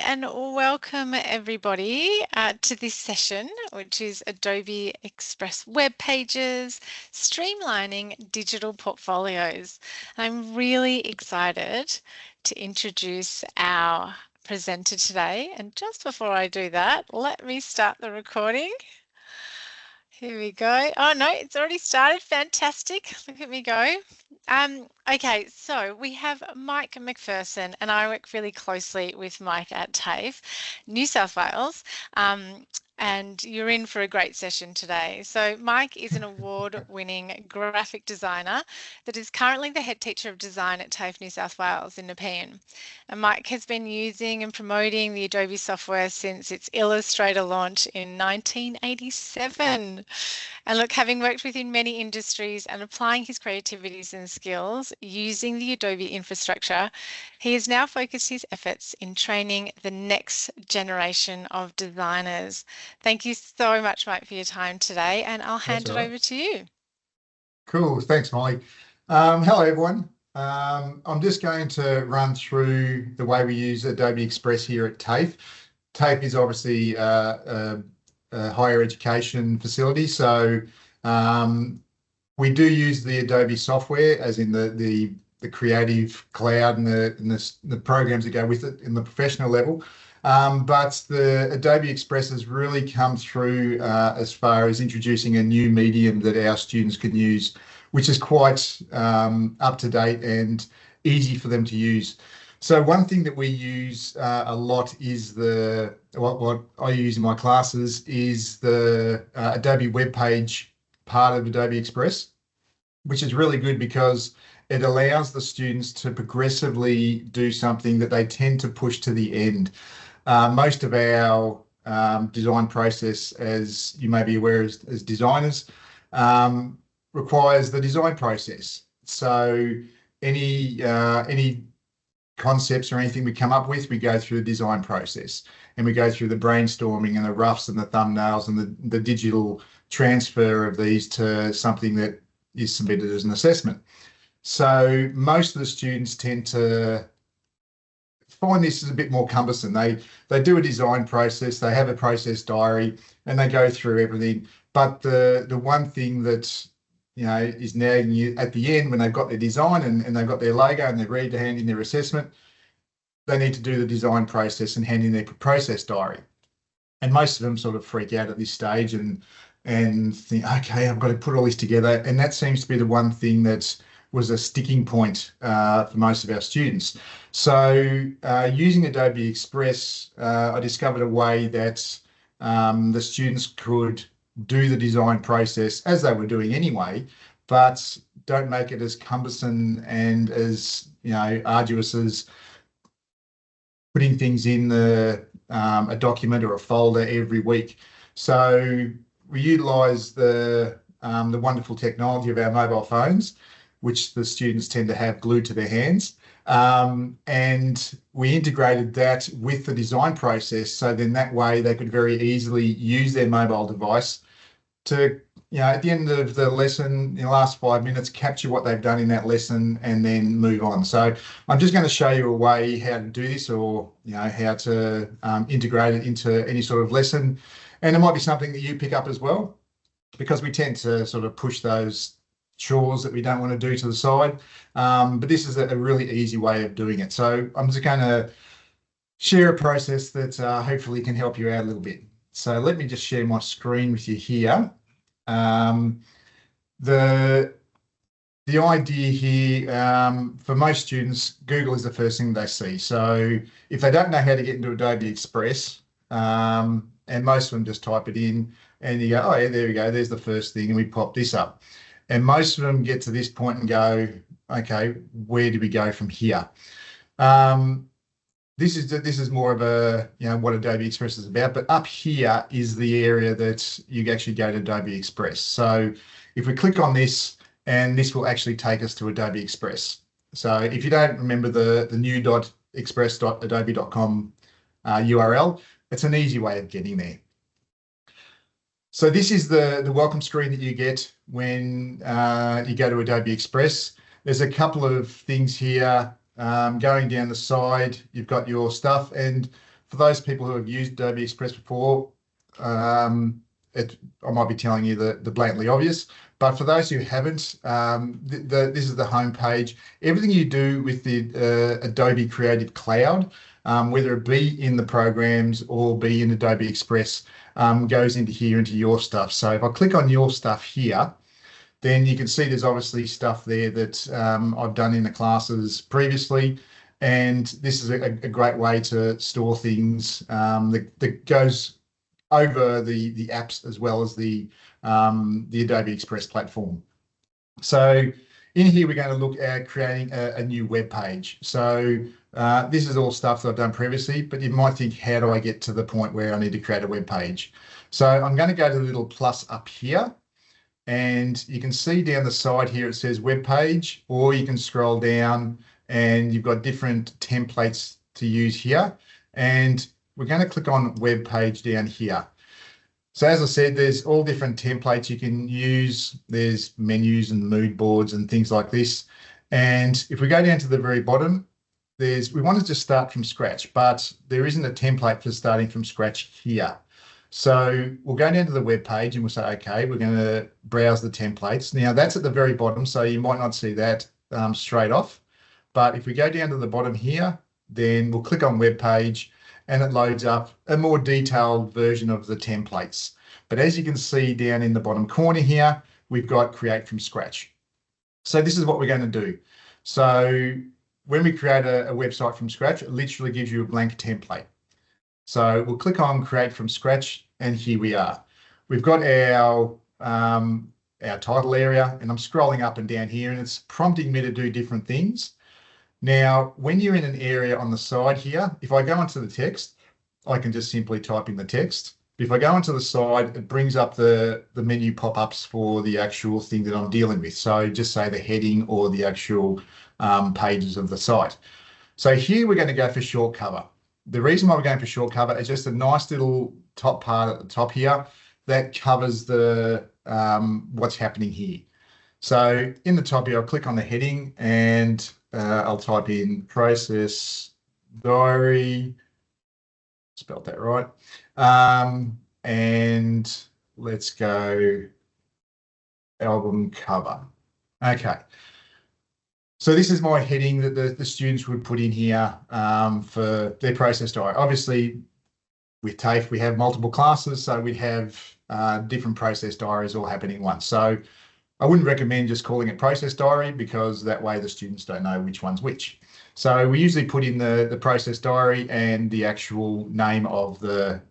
and welcome everybody to this session, which is Adobe Express Webpages, Streamlining Digital Portfolios. I'm really excited to introduce our presenter today. And just before I do that, let me start the recording. Here we go. Oh no, it's already started. Fantastic. Look at me go. Okay, so we have Mike McPherson, and I work really closely with Mike at TAFE, New South Wales. And you're in for a great session today. So Mike is an award-winning graphic designer that is currently the head teacher of design at TAFE New South Wales in Nepean. And Mike has been using and promoting the Adobe software since its Illustrator launch in 1987. And look, having worked within many industries and applying his creativities and skills using the Adobe infrastructure, he has now focused his efforts in training the next generation of designers. Thank you so much, Mike, for your time today, and I'll hand it over to you. Cool. Thanks, Molly. Hello, everyone. I'm just going to run through the way we use Adobe Express here at TAFE. TAFE is obviously a higher education facility, so we do use the Adobe software, as in the creative cloud and the programs that go with it in the professional level. But the Adobe Express has really come through as far as introducing a new medium that our students can use, which is quite up to date and easy for them to use. So one thing that we use a lot is what I use in my classes is the Adobe web page part of Adobe Express, which is really good because it allows the students to progressively do something that they tend to push to the end. Most of our design process, as you may be aware as designers, requires the design process. So any concepts or anything we come up with, we go through the design process, and we go through the brainstorming and the roughs and the thumbnails and the digital transfer of these to something that is submitted as an assessment. So most of the students tend to find this is a bit more cumbersome. They do a design process, they have a process diary, and they go through everything. But the one thing that is nagging you at the end, when they've got their design and they've got their logo and they're ready to hand in their assessment, they need to do the design process and hand in their process diary. And most of them sort of freak out at this stage and think, okay, I've got to put all this together. And that seems to be the one thing that was a sticking point for most of our students. So using Adobe Express, I discovered a way that the students could do the design process as they were doing anyway, but don't make it as cumbersome and as arduous as putting things in a document or a folder every week. So we utilise the wonderful technology of our mobile phones, which the students tend to have glued to their hands. And we integrated that with the design process. So then that way they could very easily use their mobile device to, at the end of the lesson, in the last 5 minutes, capture what they've done in that lesson and then move on. So I'm just going to show you a way how to do this, or, how to integrate it into any sort of lesson. And it might be something that you pick up as well, because we tend to sort of push those chores that we don't want to do to the side. But this is a really easy way of doing it. So I'm just going to share a process that hopefully can help you out a little bit. So let me just share my screen with you here. The idea here, for most students, Google is the first thing they see. So if they don't know how to get into Adobe Express, and most of them just type it in and you go, oh yeah, there we go, there's the first thing, and we pop this up. And most of them get to this point and go, okay, where do we go from here? This is more of a, what Adobe Express is about, but up here is the area that you actually go to Adobe Express. So if we click on this, and this will actually take us to Adobe Express. So if you don't remember the new.express.adobe.com URL, it's an easy way of getting there. So this is the welcome screen that you get when you go to Adobe Express. There's a couple of things here. Going down the side, you've got your stuff, and For those people who have used Adobe Express before, I might be telling you the blatantly obvious, but for those who haven't, this is the home page. Everything you do with the Adobe Creative Cloud, whether it be in the programs or be in Adobe Express, goes into here, into your stuff. So if I click on your stuff here, then you can see there's obviously stuff there that I've done in the classes previously. And this is a great way to store things that goes over the apps as well as the Adobe Express platform. So in here, we're going to look at creating a new web page. So this is all stuff that I've done previously, but you might think, how do I get to the point where I need to create a web page? So I'm going to go to the little plus up here, and you can see down the side here, it says web page, or you can scroll down and you've got different templates to use here. And we're going to click on web page down here. So as I said, there's all different templates you can use. There's menus and mood boards and things like this. And if we go down to the very bottom, we want to just start from scratch, but there isn't a template for starting from scratch here. So we'll go down to the web page and we'll say, okay, we're going to browse the templates. Now that's at the very bottom, so you might not see that straight off. But if we go down to the bottom here, then we'll click on web page and it loads up a more detailed version of the templates. But as you can see down in the bottom corner here, we've got create from scratch. So this is what we're going to do. So when we create a website from scratch, it literally gives you a blank template. So we'll click on create from scratch, and here we are. We've got our title area, and I'm scrolling up and down here, and it's prompting me to do different things. Now, when you're in an area on the side here, if I go into the text, I can just simply type in the text. If I go onto the side, it brings up the menu pop-ups for the actual thing that I'm dealing with. So just say the heading or the actual pages of the site. So here we're going to go for short cover. The reason why we're going for short cover is just a nice little top part at the top here that covers the what's happening here. So in the top here, I'll click on the heading and I'll type in process diary, spelled that right. And let's go album cover. Okay. So this is my heading that the students would put in here for their process diary. Obviously, with TAFE, we have multiple classes, so we have different process diaries all happening at once. So I wouldn't recommend just calling it process diary because that way the students don't know which one's which. So we usually put in the process diary and the actual name of the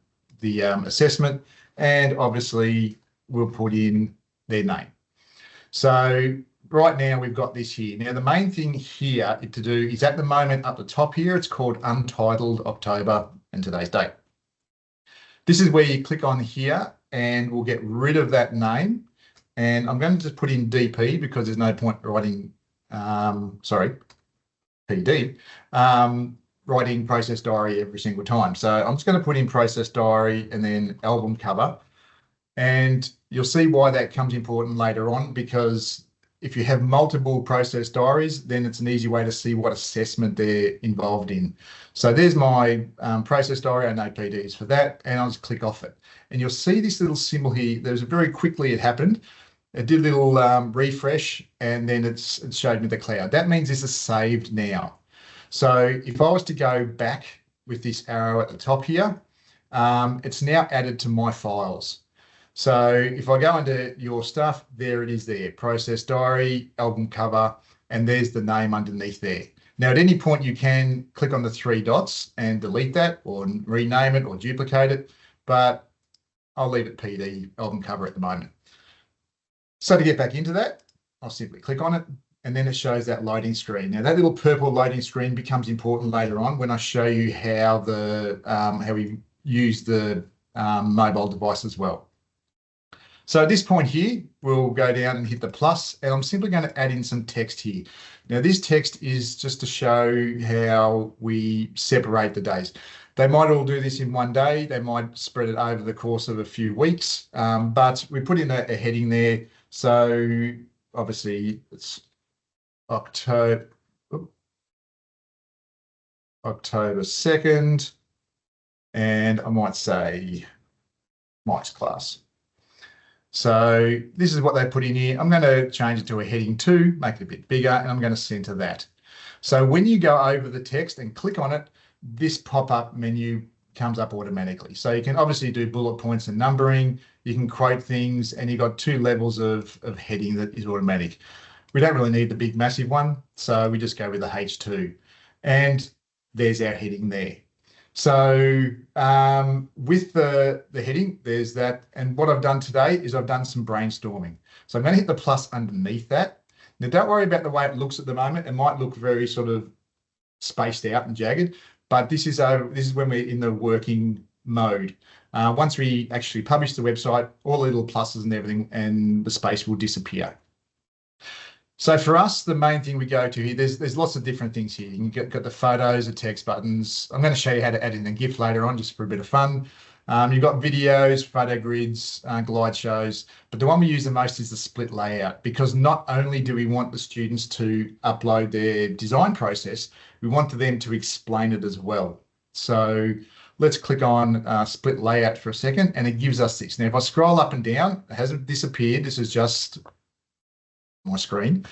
assessment, and obviously we'll put in their name. So right now we've got this here. Now the main thing here to do is at the moment up the top here, it's called Untitled October and today's date. This is where you click on here and we'll get rid of that name. And I'm going to just put in DP because there's no point writing, PD, writing process diary every single time. So I'm just going to put in process diary and then album cover. And you'll see why that comes important later on, because if you have multiple process diaries, then it's an easy way to see what assessment they're involved in. So there's my process diary. I know PD is for that, and I'll just click off it. And you'll see this little symbol here. There's very quickly it happened. It did a little refresh, and then it showed me the cloud. That means this is saved now. So if I was to go back with this arrow at the top here, it's now added to my files. So if I go into your stuff, there it is there, process diary, album cover, and there's the name underneath there. Now, at any point, you can click on the three dots and delete that or rename it or duplicate it, but I'll leave it PD, album cover at the moment. So to get back into that, I'll simply click on it, and then it shows that loading screen. Now, that little purple loading screen becomes important later on when I show you how we use the mobile device as well. So at this point here, we'll go down and hit the plus, and I'm simply going to add in some text here. Now, this text is just to show how we separate the days. They might all do this in one day. They might spread it over the course of a few weeks, but we put in a heading there. So obviously it's October 2nd. and I might say Mike's class. So this is what they put in here. I'm going to change it to a heading 2, make it a bit bigger, and I'm going to center that. So when you go over the text and click on it, this pop-up menu comes up automatically. So you can obviously do bullet points and numbering, you can quote things, and you've got 2 levels of heading that is automatic. We don't really need the big massive one, so we just go with the H2. And there's our heading there. So with the heading, there's that. And what I've done today is I've done some brainstorming. So I'm going to hit the plus underneath that. Now, don't worry about the way it looks at the moment. It might look very sort of spaced out and jagged, but this is when we're in the working mode. Once we actually publish the website, all the little pluses and everything and the space will disappear. So for us, the main thing we go to here, there's lots of different things here. You can got the photos, the text buttons. I'm going to show you how to add in a GIF later on, just for a bit of fun. You've got videos, photo grids, glide shows, but the one we use the most is the split layout, because not only do we want the students to upload their design process, we want them to explain it as well. So let's click on split layout for a second, and it gives us this. Now, if I scroll up and down, it hasn't disappeared. This is just my screen.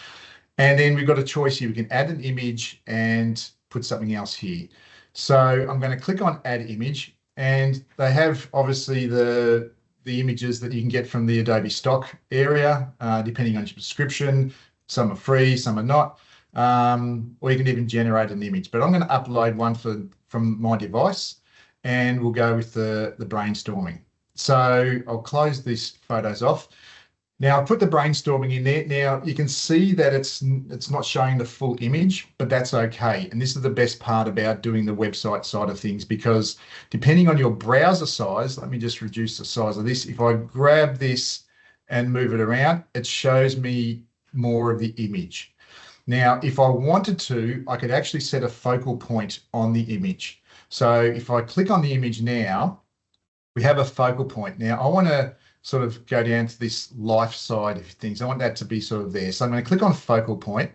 And then we've got a choice here. We can add an image and put something else here. So I'm going to click on add image, and they have obviously the images that you can get from the Adobe stock area, depending on your subscription. Some are free, some are not. Or you can even generate an image, but I'm going to upload one from my device, and we'll go with the brainstorming. So I'll close these photos off. Now I've put the brainstorming in there. Now you can see that it's not showing the full image, but that's okay. And this is the best part about doing the website side of things, because depending on your browser size, let me just reduce the size of this. If I grab this and move it around, it shows me more of the image. Now, if I wanted to, I could actually set a focal point on the image. So if I click on the image now, we have a focal point. Now I want to sort of go down to this life side of things. I want that to be sort of there. So I'm going to click on focal point,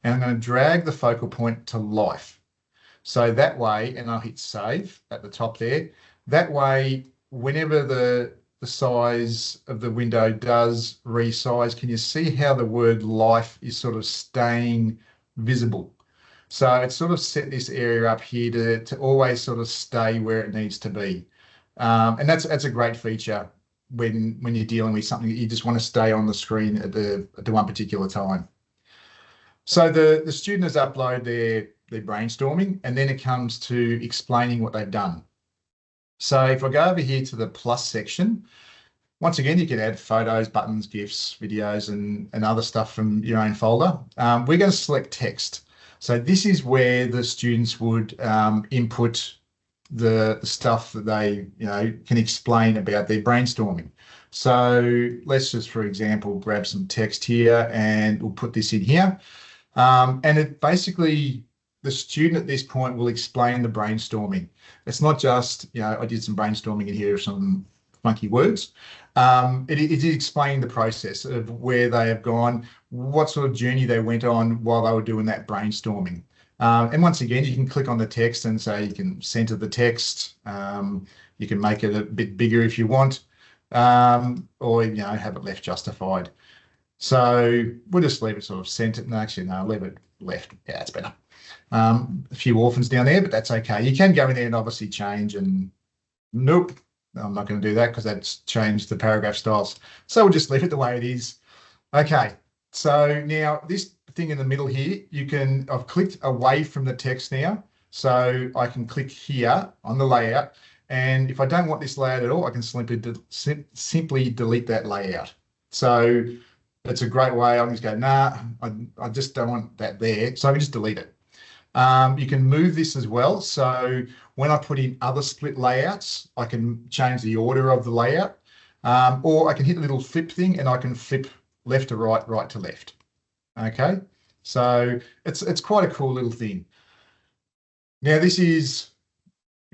and I'm going to drag the focal point to life. So that way, and I'll hit save at the top there. That way, whenever the size of the window does resize, can you see how the word life is sort of staying visible? So it's sort of set this area up here to always sort of stay where it needs to be. And that's a great feature when you're dealing with something that you just want to stay on the screen at the one particular time. So the student has uploaded their brainstorming, and then it comes to explaining what they've done. So if I go over here to the plus section, once again, you can add photos, buttons, GIFs, videos, and other stuff from your own folder. We're going to select text. So this is where the students would input the stuff that they can explain about their brainstorming. So let's just, for example, grab some text here, and we'll put this in here. And it basically, the student at this point will explain the brainstorming. It's not just, I did some brainstorming in here of some funky words. It is explaining the process of where they have gone, what sort of journey they went on while they were doing that brainstorming. And once again, you can click on the text and say you can center the text. You can make it a bit bigger if you want, or have it left justified. So we'll just leave it sort of centered. No, actually, no, leave it left. Yeah, that's better. A few orphans down there, but that's okay. You can go in there and obviously change, and nope, I'm not going to do that because that's changed the paragraph styles. So we'll just leave it the way it is. Okay, so now this thing in the middle here, I've clicked away from the text now, so I can click here on the layout, and if I don't want this layout at all, I can simply delete that layout. So it's a great way. I'm just going, nah, I just don't want that there, so I can just delete it. You can move this as well. So when I put in other split layouts, I can change the order of the layout, or I can hit the little flip thing and I can flip left to right, right to left. Okay, so it's quite a cool little thing. Now this is,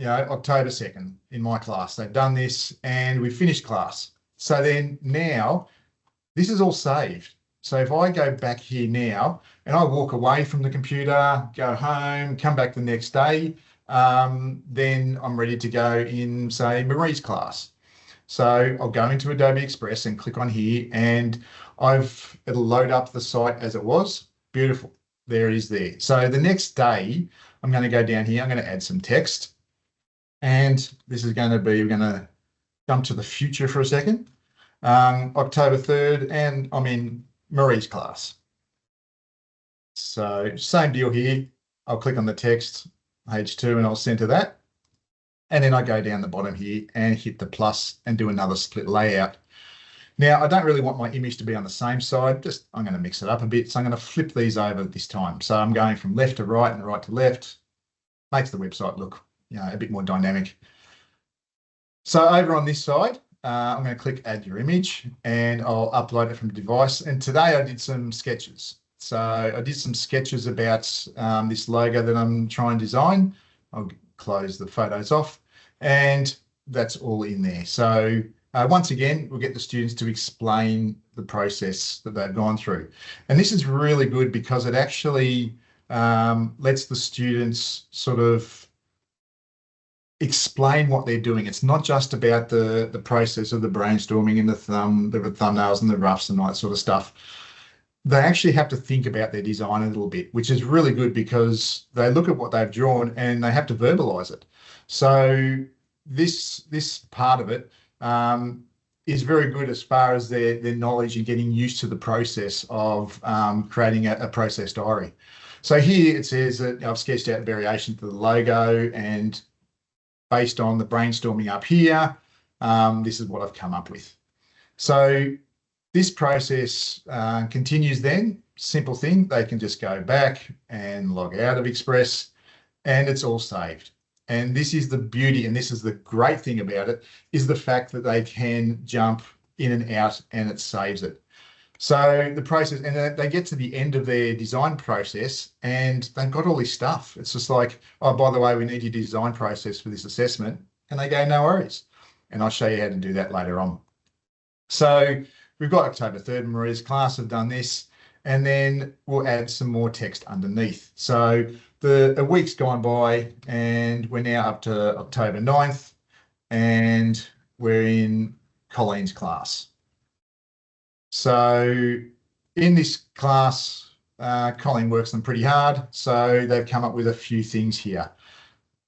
October 2nd in my class. They've done this and we've finished class. So then now this is all saved. So if I go back here now and I walk away from the computer, go home, come back the next day, then I'm ready to go in, say, Marie's class. So I'll go into Adobe Express and click on here, and it'll load up the site as it was. Beautiful. There it is there. So the next day, I'm going to go down here. I'm going to add some text. And this is going to be, we're going to jump to the future for a second. October 3rd, and I'm in Marie's class. So same deal here. I'll click on the text, H2, and I'll center that. And then I go down the bottom here and hit the plus and do another split layout. Now, I don't really want my image to be on the same side. I'm going to mix it up a bit. So I'm going to flip these over this time. So I'm going from left to right and right to left. Makes the website look, a bit more dynamic. So over on this side, I'm going to click add your image and I'll upload it from device. And today I did some sketches. So I did some sketches about this logo that I'm trying to design. I'll close the photos off and that's all in there. So once again, we'll get the students to explain the process that they've gone through. And this is really good because it actually lets the students sort of explain what they're doing. It's not just about the process of the brainstorming and the thumbnails and the roughs and all that sort of stuff. They actually have to think about their design a little bit, which is really good because they look at what they've drawn and they have to verbalize it. So this part of it is very good as far as their knowledge and getting used to the process of creating a process diary. So here it says that I've sketched out a variation to the logo, and based on the brainstorming up here, this is what I've come up with. So this process continues then. Simple thing, they can just go back and log out of Express and it's all saved. And this is the beauty, and this is the great thing about it, is the fact that they can jump in and out and it saves it. So the process, and they get to the end of their design process and they've got all this stuff. It's just like, oh, by the way, we need your design process for this assessment. And they go, no worries. And I'll show you how to do that later on. So we've got October 3rd, Maria's class have done this, and then we'll add some more text underneath. So a week's gone by and we're now up to October 9th and we're in Colleen's class. So in this class, Colleen works them pretty hard. So they've come up with a few things here.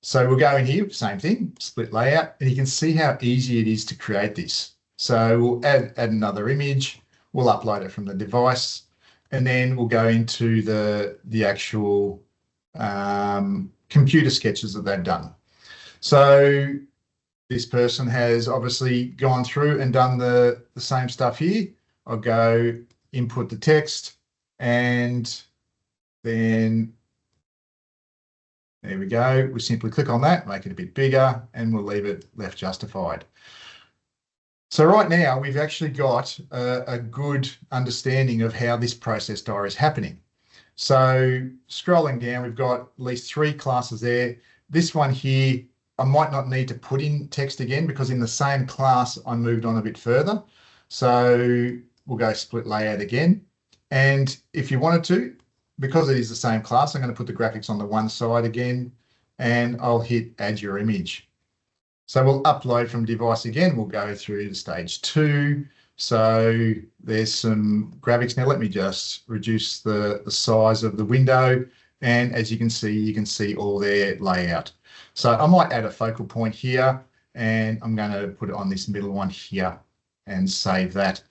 So we'll go in here, same thing, split layout, and you can see how easy it is to create this. So we'll add another image, we'll upload it from the device, and then we'll go into the actual computer sketches that they've done. So this person has obviously gone through and done the same stuff here. I'll go input the text and then there we go. We simply click on that, make it a bit bigger, and we'll leave it left justified. So right now we've actually got a good understanding of how this process diary is happening. So scrolling down, we've got at least 3 classes there. This one here, I might not need to put in text again because in the same class I moved on a bit further. So we'll go split layout again. And if you wanted to, because it is the same class, I'm going to put the graphics on the one side again, and I'll hit add your image. So we'll upload from device again. We'll go through to stage 2. So there's some graphics. Now let me just reduce the size of the window. And as you can see all their layout. So I might add a focal point here, and I'm going to put it on this middle one here and save that.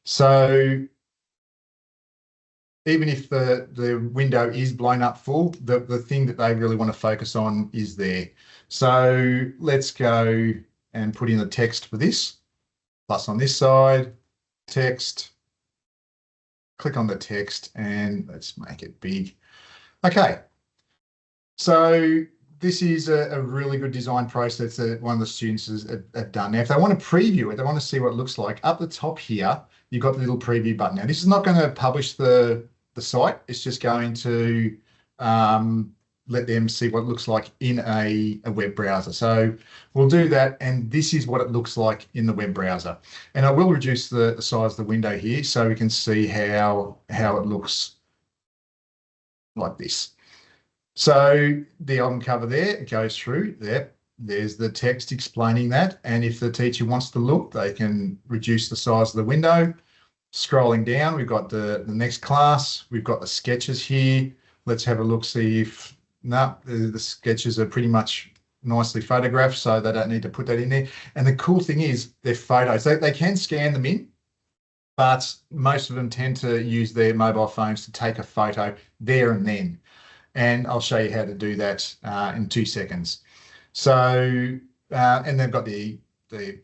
So even if the window is blown up full, the thing that they really want to focus on is there. So let's go and put in the text for this. Plus on this side, text, click on the text and let's make it big. Okay, so this is a really good design process that one of the students has done. Now, if they want to preview it, they want to see what it looks like. Up the top here, you've got the little preview button. Now, this is not going to publish the site. It's just going to let them see what it looks like in a web browser. So we'll do that, and this is what it looks like in the web browser. And I will reduce the size of the window here so we can see how it looks like this. So the album cover there, it goes through there. There's the text explaining that. And if the teacher wants to look, they can reduce the size of the window. Scrolling down, we've got the next class. We've got the sketches here. Let's have a look, see if, no, the sketches are pretty much nicely photographed, so they don't need to put that in there. And the cool thing is they're photos. They can scan them in, but most of them tend to use their mobile phones to take a photo there and then. And I'll show you how to do that in 2 seconds. So, and they've got the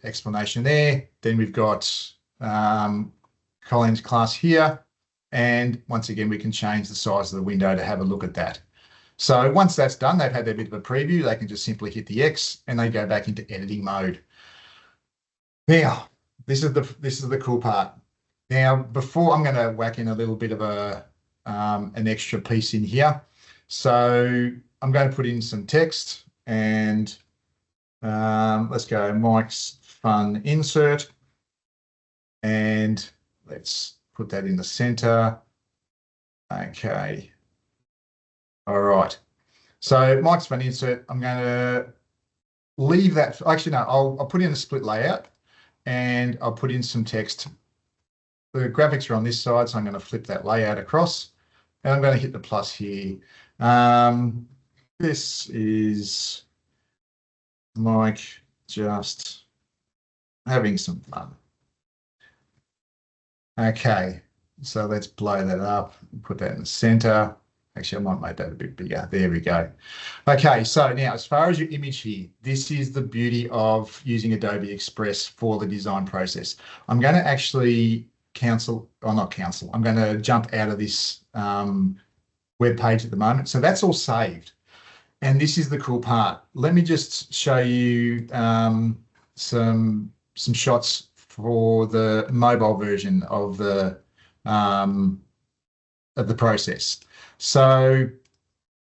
explanation there. Then we've got Colin's class here. And once again, we can change the size of the window to have a look at that. So once that's done, they've had their bit of a preview. They can just simply hit the X and they go back into editing mode. Now, this is the cool part. Now, before I'm going to whack in a little bit of an extra piece in here. So I'm going to put in some text and let's go Mike's fun insert. And let's put that in the center. Okay. All right. So Mike's fun insert, I'm going to leave that. Actually, no, I'll put in a split layout and I'll put in some text. The graphics are on this side, so I'm going to flip that layout across and I'm going to hit the plus here. This is Mike just having some fun. Okay, so let's blow that up and put that in the center. Actually, I might make that a bit bigger. There we go. Okay, so now as far as your image here, this is the beauty of using Adobe Express for the design process. I'm going to actually I'm going to jump out of this web page at the moment. So that's all saved. And this is the cool part. Let me just show you some shots for the mobile version of the process. So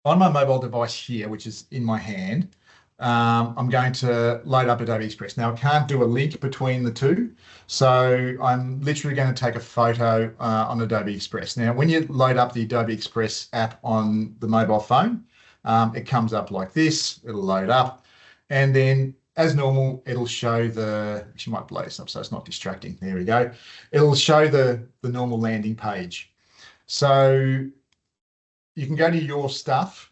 on my mobile device here, which is in my hand, I'm going to load up Adobe Express. Now I can't do a link between the two, so I'm literally going to take a photo on Adobe Express. Now, when you load up the Adobe Express app on the mobile phone, it comes up like this. It'll load up, and then as normal, it'll show actually might blow this up so it's not distracting. There we go. It'll show the normal landing page. So you can go to your stuff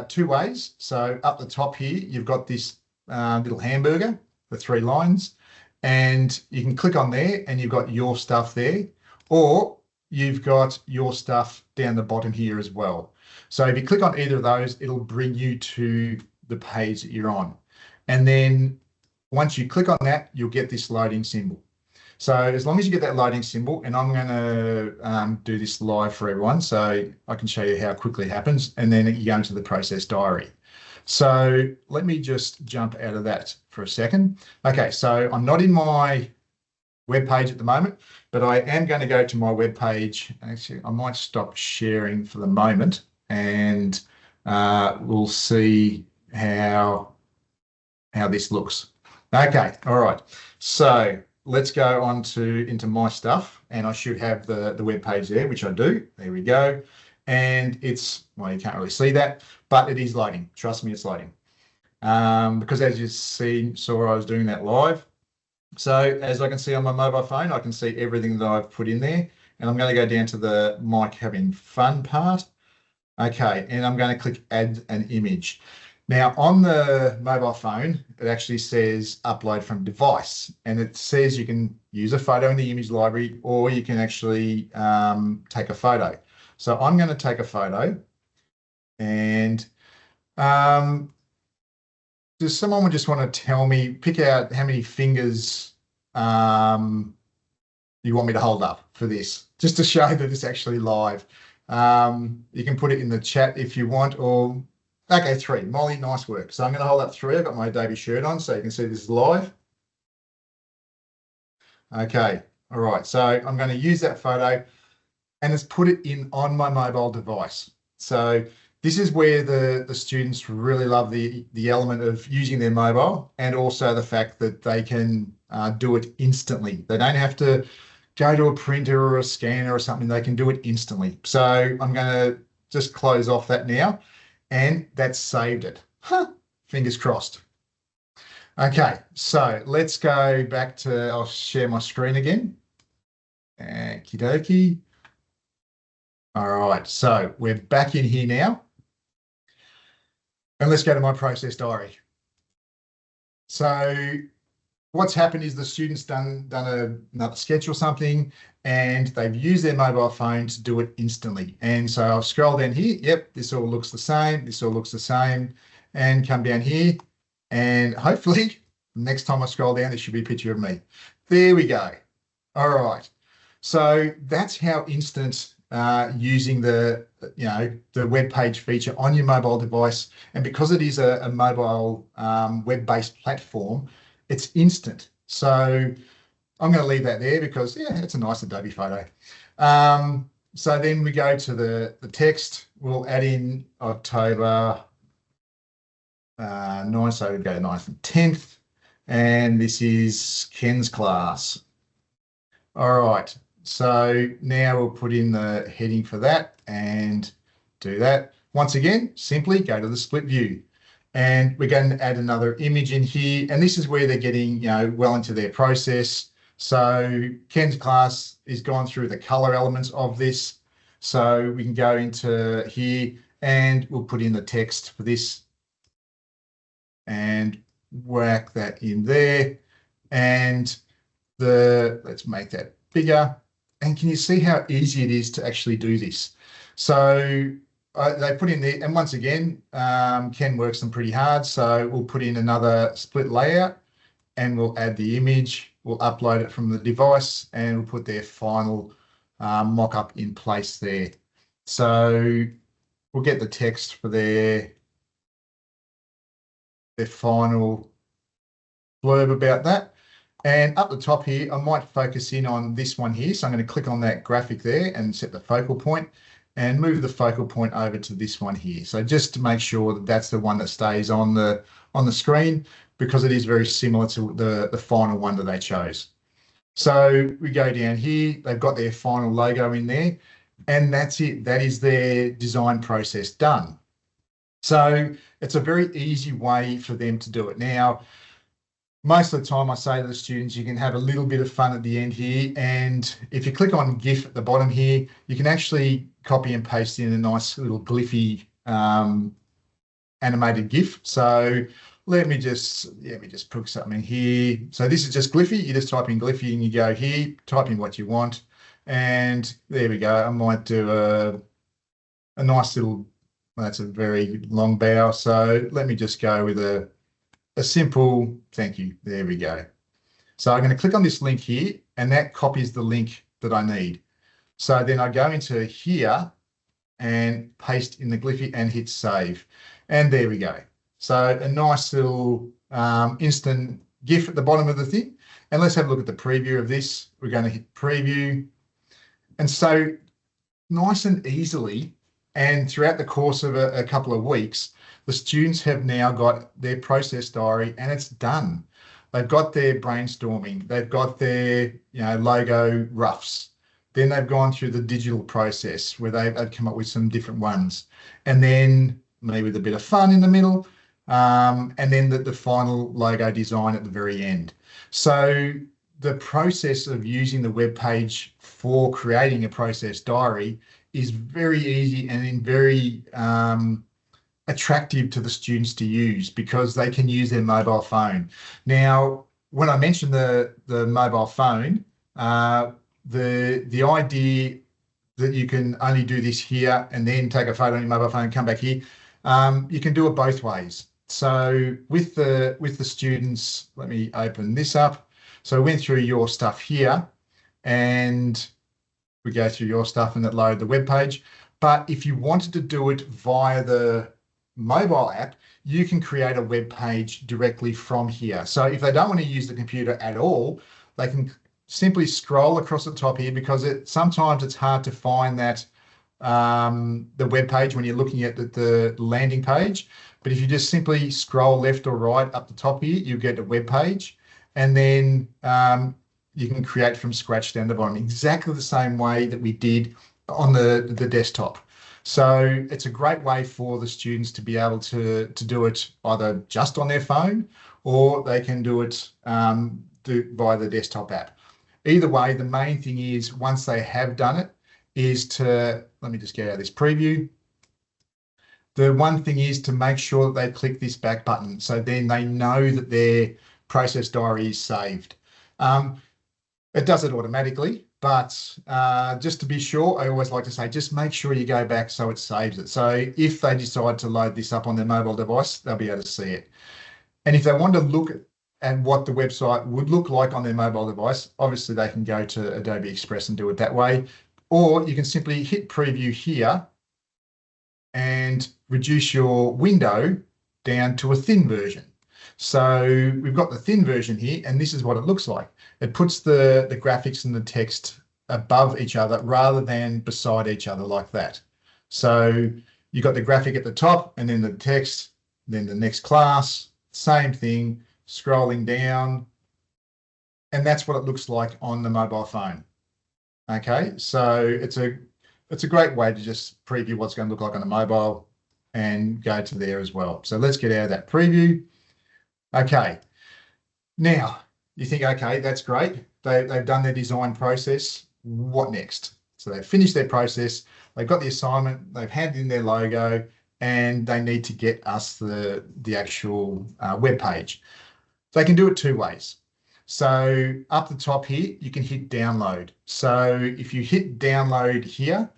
2 ways. So up the top here, you've got this little hamburger, the 3 lines, and you can click on there and you've got your stuff there, or you've got your stuff down the bottom here as well. So if you click on either of those, it'll bring you to the page that you're on. And then once you click on that, you'll get this loading symbol. So as long as you get that loading symbol, and I'm going to do this live for everyone so I can show you how quickly it happens, and then you go into the process diary. So let me just jump out of that for a second. Okay, so I'm not in my web page at the moment, but I am going to go to my web page. Actually, I might stop sharing for the moment, and we'll see how this looks. Okay, all right. So let's go on into my stuff, and I should have the web page there, which I do. There we go. And it's, well, you can't really see that, but it is loading. Trust me, it's loading. Because as you saw, I was doing that live. So as I can see on my mobile phone, I can see everything that I've put in there. And I'm going to go down to the Mike having fun part. Okay, and I'm going to click add an image. Now on the mobile phone, it actually says upload from device, and it says you can use a photo in the image library, or you can actually take a photo. So I'm going to take a photo, and does someone just want to tell me, pick out how many fingers you want me to hold up for this, just to show that it's actually live. You can put it in the chat if you want, or okay, 3. Molly, nice work. So I'm going to hold up 3. I've got my Adobe shirt on, so you can see this is live. Okay, all right. So I'm going to use that photo and let's put it in on my mobile device. So this is where the students really love the element of using their mobile, and also the fact that they can do it instantly. They don't have to go to a printer or a scanner or something. They can do it instantly. So I'm going to just close off that now. and that's saved it. Huh, fingers crossed. Okay, so let's go back to, I'll share my screen again. Okie dokie. All right, so we're back in here now. And let's go to my process diary. So what's happened is the student's done another sketch or something, and they've used their mobile phone to do it instantly. And so I'll scroll down here. Yep, this all looks the same. This all looks the same. And come down here. And hopefully, next time I scroll down, there should be a picture of me. There we go. All right. So that's how instant using the web page feature on your mobile device. And because it is a mobile web-based platform, it's instant. So I'm going to leave that there because, yeah, it's a nice Adobe photo. So then we go to the text. We'll add in October 9, so we go to 9th and 10th. And this is Ken's class. All right. So now we'll put in the heading for that and do that. Once again, simply go to the split view. And we're going to add another image in here. And this is where they're getting, well into their process. So Ken's class is gone through the color elements of this. So we can go into here and we'll put in the text for this and whack that in there. And let's make that bigger. And can you see how easy it is to actually do this? So they put in there, and once again, Ken works them pretty hard. So we'll put in another split layout and we'll add the image. We'll upload it from the device and we'll put their final mock-up in place there. So we'll get the text for their final blurb about that. And up the top here, I might focus in on this one here. So I'm going to click on that graphic there and set the focal point and move the focal point over to this one here. So just to make sure that that's the one that stays on the screen, because it is very similar to the final one that they chose. So we go down here, they've got their final logo in there, and that's it. That is their design process done. So it's a very easy way for them to do it. Now, most of the time I say to the students, you can have a little bit of fun at the end here. And if you click on GIF at the bottom here, you can actually copy and paste in a nice little glyphy animated GIF. So let me just put something in here. So this is just Glyphy. You just type in Glyphy and you go here, type in what you want. And there we go. I might do a nice little, that's a very long bow. So let me just go with a simple thank you. There we go. So I'm going to click on this link here and that copies the link that I need. So then I go into here and paste in the Glyphy and hit save. And there we go. So a nice little instant GIF at the bottom of the thing. And let's have a look at the preview of this. We're going to hit preview. And so nice and easily, and throughout the course of a couple of weeks, the students have now got their process diary and it's done. They've got their brainstorming. They've got their logo roughs. Then they've gone through the digital process where they've come up with some different ones. And then maybe with a bit of fun in the middle. And then the final logo design at the very end. So the process of using the web page for creating a process diary is very easy and very attractive to the students to use because they can use their mobile phone. Now, when I mentioned the mobile phone, the idea that you can only do this here and then take a photo on your mobile phone and come back here, you can do it both ways. So with the students, let me open this up. So I went through your stuff here and we go through your stuff and it loaded the web page. But if you wanted to do it via the mobile app, you can create a web page directly from here. So if they don't want to use the computer at all, they can simply scroll across the top here because sometimes it's hard to find that the web page when you're looking at the landing page. But if you just simply scroll left or right up the top here, you get a web page, and then you can create from scratch down the bottom, exactly the same way that we did on the desktop. So it's a great way for the students to be able to do it either just on their phone, or they can do it via the desktop app. Either way, the main thing is once they have done it is to, let me just get out of this preview. The one thing is to make sure that they click this back button, so then they know that their process diary is saved. It does it automatically, but just to be sure, I always like to say, just make sure you go back so it saves it. So if they decide to load this up on their mobile device, they'll be able to see it. And if they want to look at what the website would look like on their mobile device, obviously they can go to Adobe Express and do it that way. Or you can simply hit preview here and reduce your window down to a thin version. So we've got the thin version here, and this is what it looks like. It puts the graphics and the text above each other rather than beside each other like that. So you've got the graphic at the top and then the text, then the next class, same thing, scrolling down. And that's what it looks like on the mobile phone. Okay, so it's a great way to just preview what's going to look like on a mobile and go to there as well. So let's get out of that preview. Okay, now you think, okay, that's great. They've done their design process. What next? So they've finished their process. They've got the assignment. They've handed in their logo, and they need to get us the actual web page. They can do it two ways. So up the top here, you can hit download. So if you hit download here,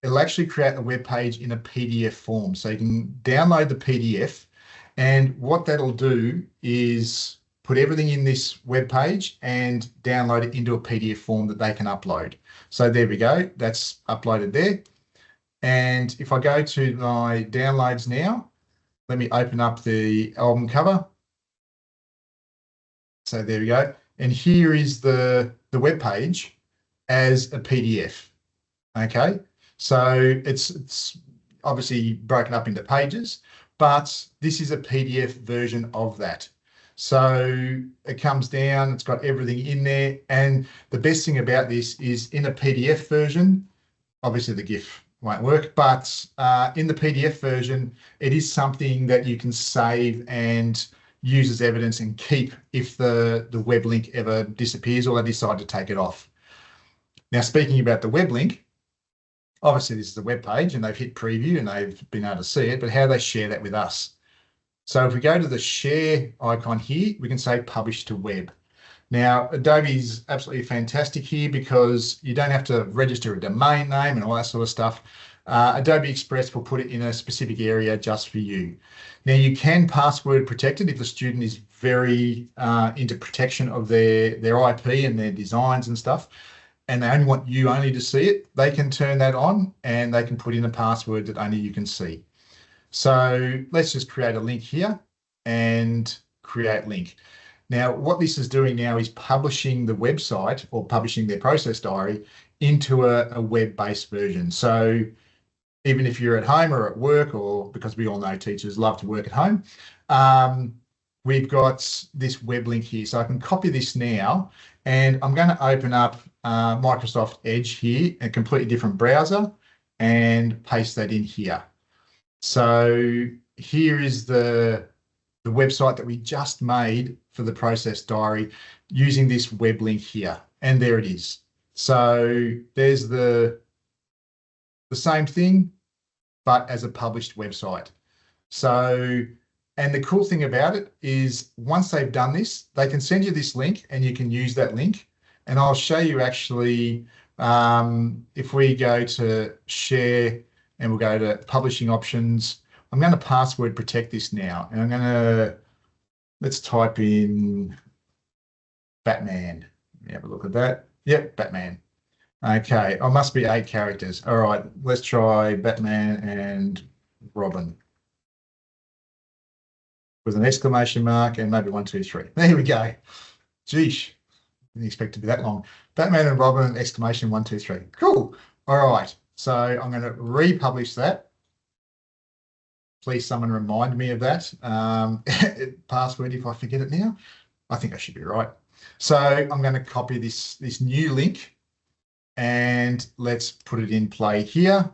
it'll actually create the web page in a PDF form. So you can download the PDF, and what that'll do is put everything in this web page and download it into a PDF form that they can upload. So there we go, that's uploaded there. And if I go to my downloads now, let me open up the album cover. So there we go. And here is the web page as a PDF. Okay, so it's obviously broken up into pages, but this is a PDF version of that. So it comes down, it's got everything in there. And the best thing about this is in a PDF version, obviously the GIF won't work, but in the PDF version, it is something that you can save and use as evidence and keep if the web link ever disappears or they decide to take it off. Now, speaking about the web link, obviously this is the web page and they've hit preview and they've been able to see it, but how do they share that with us? So if we go to the share icon here, we can say publish to web. Now, Adobe's absolutely fantastic here because you don't have to register a domain name and all that sort of stuff. Adobe Express will put it in a specific area just for you. Now, you can password protect it if the student is very into protection of their IP and their designs and stuff, and they only want you only to see it. They can turn that on and they can put in a password that only you can see. So let's just create a link here and create link. Now, what this is doing now is publishing the website or publishing their process diary into a web-based version. So even if you're at home or at work, or because we all know teachers love to work at home, we've got this web link here. So I can copy this now, and I'm going to open up Microsoft Edge here, a completely different browser, and paste that in here. So here is the website that we just made for the process diary using this web link here, and there it is. So there's the same thing, but as a published website. So, and the cool thing about it is once they've done this, they can send you this link and you can use that link. And I'll show you actually, if we go to share and we'll go to publishing options, I'm going to password protect this now. And I'm going to, let's type in Batman. Let me have a look at that. Yep, Batman. Okay, I must be 8 characters. All right, let's try Batman and Robin with an exclamation mark and maybe 1, 2, 3. There we go. Geesh, didn't expect it to be that long. Batman and Robin, exclamation 1, 2, 3. Cool. All right, so I'm going to republish that. Please, someone remind me of that password if I forget it now. I think I should be right. So I'm going to copy this new link and let's put it in play here.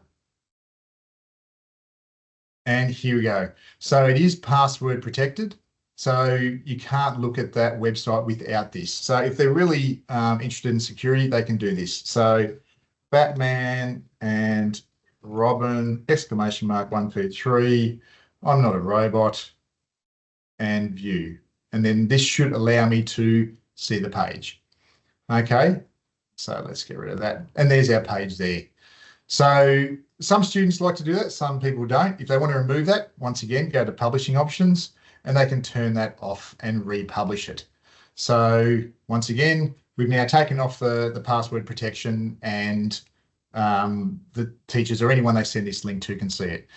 And here we go. So it is password protected. So you can't look at that website without this. So if they're really interested in security, they can do this. So Batman and Robin, exclamation mark, 1, 2, 3. I'm not a robot, and view. And then this should allow me to see the page. Okay, so let's get rid of that. And there's our page there. So some students like to do that, some people don't. If they want to remove that, once again, go to publishing options and they can turn that off and republish it. So once again, we've now taken off the password protection, and the teachers or anyone they send this link to can see it.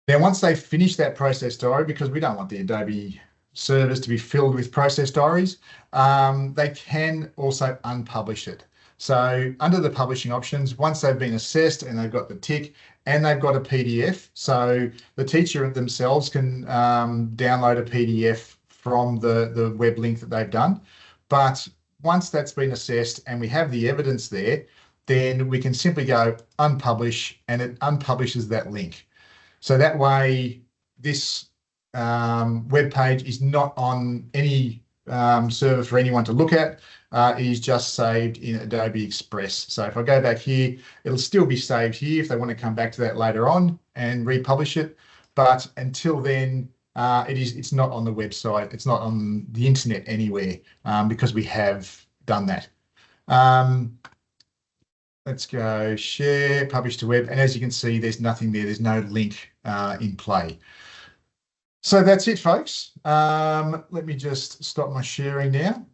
Now, once they finish that process diary, because we don't want the Adobe servers to be filled with process diaries, they can also unpublish it. So under the publishing options, once they've been assessed and they've got the tick and they've got a PDF, so the teacher themselves can download a PDF from the web link that they've done. But once that's been assessed and we have the evidence there, then we can simply go unpublish, and it unpublishes that link. So that way, this web page is not on any server for anyone to look at. It is just saved in Adobe Express. So if I go back here, it'll still be saved here if they want to come back to that later on and republish it. But until then, it's not on the website. It's not on the internet anywhere, because we have done that. Let's go share, publish to web. And as you can see, there's nothing there. There's no link in play. So that's it, folks. Let me just stop my sharing now.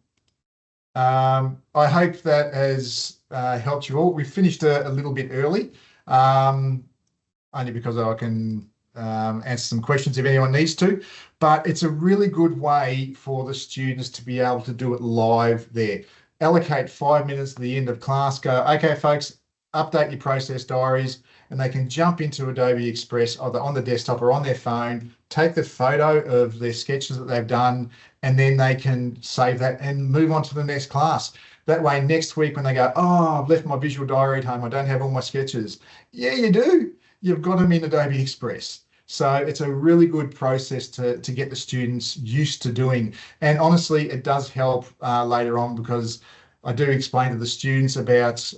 I hope that has helped you all. We finished a little bit early, only because I can answer some questions if anyone needs to, but it's a really good way for the students to be able to do it live there. Allocate 5 minutes at the end of class, go, okay, folks, update your process diaries, and they can jump into Adobe Express either on the desktop or on their phone, take the photo of their sketches that they've done, and then they can save that and move on to the next class. That way, next week when they go, oh, I've left my visual diary at home, I don't have all my sketches. Yeah, you do. You've got them in Adobe Express. So it's a really good process to get the students used to doing. And honestly, it does help later on, because I do explain to the students about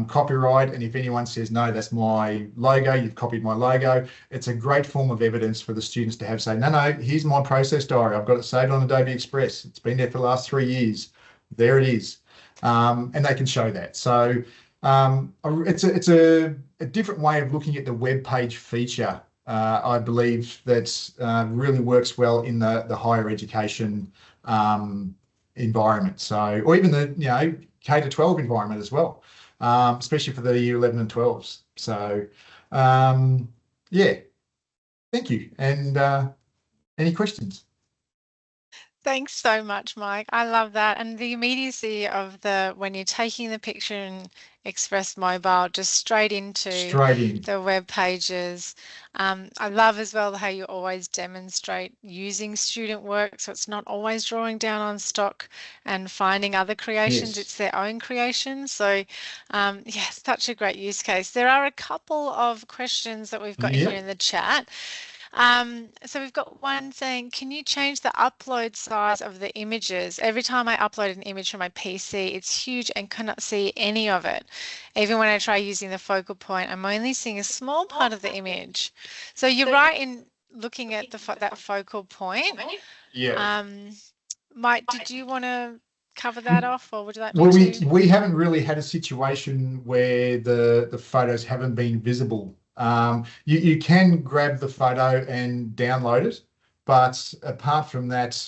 copyright. And if anyone says, no, that's my logo, you've copied my logo, it's a great form of evidence for the students to have, say, no, here's my process diary. I've got it saved on Adobe Express. It's been there for the last 3 years. There it is. And they can show that. So it's a different way of looking at the web page feature. I believe that really works well in the higher education environment. So, or even the K to 12 environment as well, especially for the year 11 and 12s. So, yeah, thank you. And any questions? Thanks so much, Mike. I love that. And the immediacy of when you're taking the picture in Express Mobile, just straight into the web pages. I love as well how you always demonstrate using student work. So it's not always drawing down on stock and finding other creations. Yes. It's their own creations. So yeah, such a great use case. There are a couple of questions that we've got here in the chat. So we've got one saying, can you change the upload size of the images? Every time I upload an image from my PC, it's huge and cannot see any of it. Even when I try using the focal point, I'm only seeing a small part of the image. So you're right in looking at that focal point. Yeah. Mike, did you want to cover that off, or would you like me to? We haven't really had a situation where the photos haven't been visible. You can grab the photo and download it, but apart from that,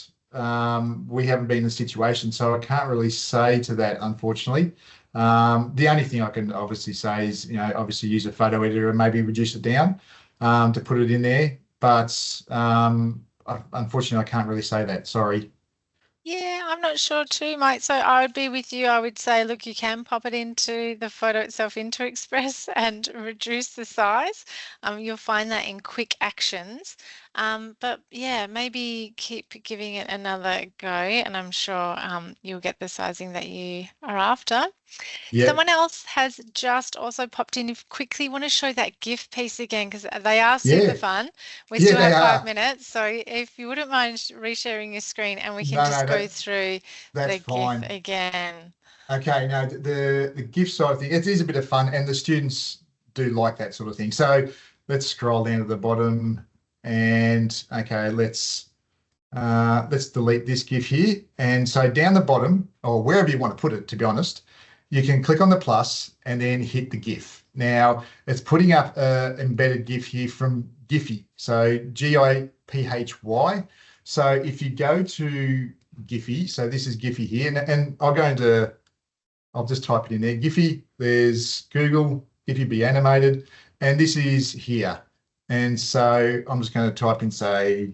we haven't been in a situation, so I can't really say to that, unfortunately. The only thing I can obviously say is, obviously use a photo editor and maybe reduce it down to put it in there, but unfortunately, I can't really say that. Sorry. Yeah, I'm not sure too, Mike. So I would be with you. I would say, look, you can pop it into the photo itself into Express and reduce the size. You'll find that in quick actions. But yeah, maybe keep giving it another go, and I'm sure you'll get the sizing that you are after. Yeah, Someone else has just also popped in. If you quickly want to show that GIF piece again, because they are super yeah, fun. We yeah, still they have 5 are. minutes, so if you wouldn't mind resharing your screen, and we can No, just no, go through that's the GIF fine. again. Okay, no, the gift side of thing, it is a bit of fun, and the students do like that sort of thing. So let's scroll down to the bottom, and okay, let's delete this GIF here. And so down the bottom, or wherever you want to put it, to be honest, you can click on the plus and then hit the GIF. Now it's putting up an embedded GIF here from Giphy, so Giphy. So if you go to Giphy, so this is Giphy here, and I'll just type it in there. Giphy, there's Google, Giphy be animated, and this is here. And so I'm just going to type in, say,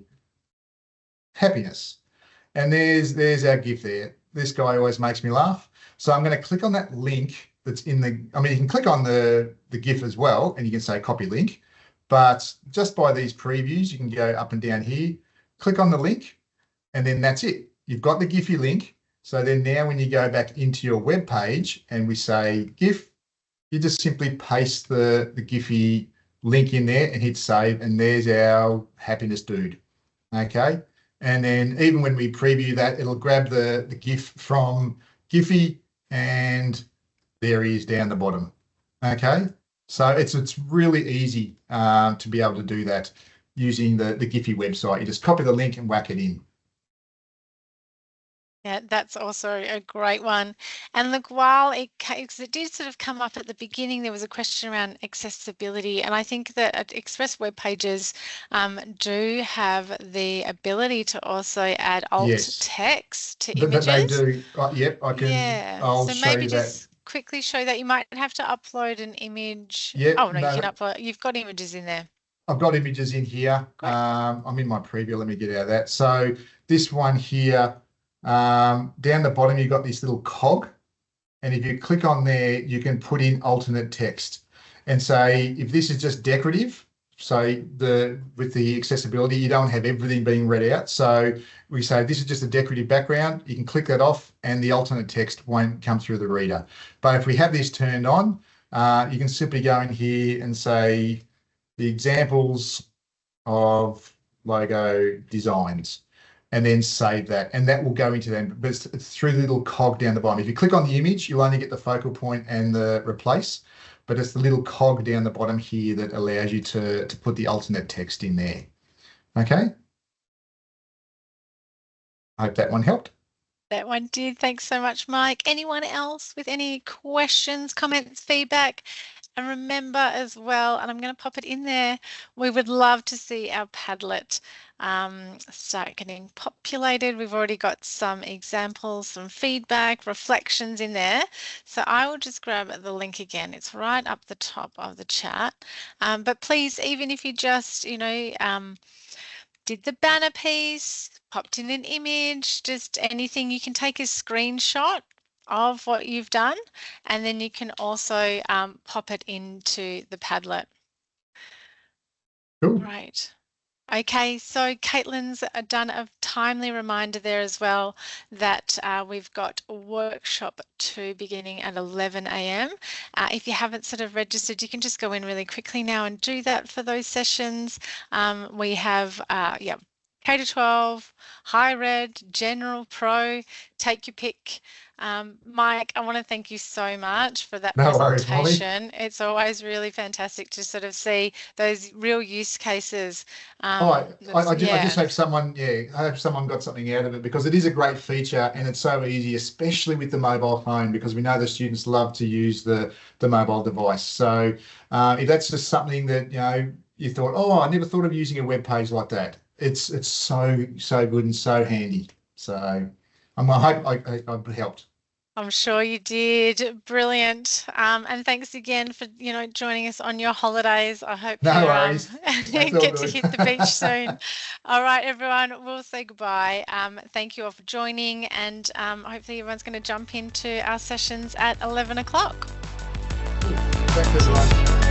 happiness. And there's our GIF there. This guy always makes me laugh. So I'm going to click on that link that's in you can click on the GIF as well, and you can say copy link. But just by these previews, you can go up and down here, click on the link, and then that's it. You've got the Giphy link. So then now when you go back into your web page and we say GIF, you just simply paste the Giphy link in there and hit save, and there's our happiness dude. Okay. And then even when we preview that, it'll grab the GIF from Giphy, and there he is down the bottom. Okay. So it's really easy to be able to do that using the Giphy website. You just copy the link and whack it in. Yeah, that's also a great one. And look, while it did sort of come up at the beginning, there was a question around accessibility. And I think that at Express Web Pages do have the ability to also add alt text to images. They do. Yep, I can. Yeah. I'll So show maybe you just that. quickly show that. You might have to upload an image. Yep, Oh, no, you no, can upload. You've got images in there. I've got images in here. Great. I'm in my preview. Let me get out of that. So this one here, down the bottom, you've got this little cog. And if you click on there, you can put in alternate text and say, if this is just decorative, so with the accessibility, you don't have everything being read out. So we say, this is just a decorative background. You can click that off and the alternate text won't come through the reader. But if we have this turned on, you can simply go in here and say the examples of logo designs, and then save that, and that will go into them. But it's through the little cog down the bottom. If you click on the image, you'll only get the focal point and the replace, but it's the little cog down the bottom here that allows you to put the alternate text in there. Okay. I hope that one helped. That one did. Thanks so much, Mike. Anyone else with any questions, comments, feedback? And remember as well, and I'm going to pop it in there, we would love to see our Padlet start getting populated. We've already got some examples, some feedback, reflections in there. So I will just grab the link again. It's right up the top of the chat. But please, even if you just, did the banner piece, popped in an image, just anything, you can take a screenshot of what you've done, and then you can also pop it into the Padlet. Cool. Right. Okay, so Caitlin's done a timely reminder there as well that we've got workshop 2 beginning at 11 a.m. If you haven't sort of registered, you can just go in really quickly now and do that for those sessions. We have, K-12, High Red, General, Pro, take your pick. Mike, I want to thank you so much for that presentation. It's always really fantastic to sort of see those real use cases. I just hope someone got something out of it, because it is a great feature and it's so easy, especially with the mobile phone, because we know the students love to use the mobile device. So if that's just something that you thought, oh, I never thought of using a web page like that, it's so good and so handy. So I hope I helped. I'm sure you did. Brilliant. And thanks again for joining us on your holidays. I hope you get to hit the beach soon. All right, everyone, we'll say goodbye. Thank you all for joining, and hopefully everyone's going to jump into our sessions at 11 o'clock. Thanks, everyone.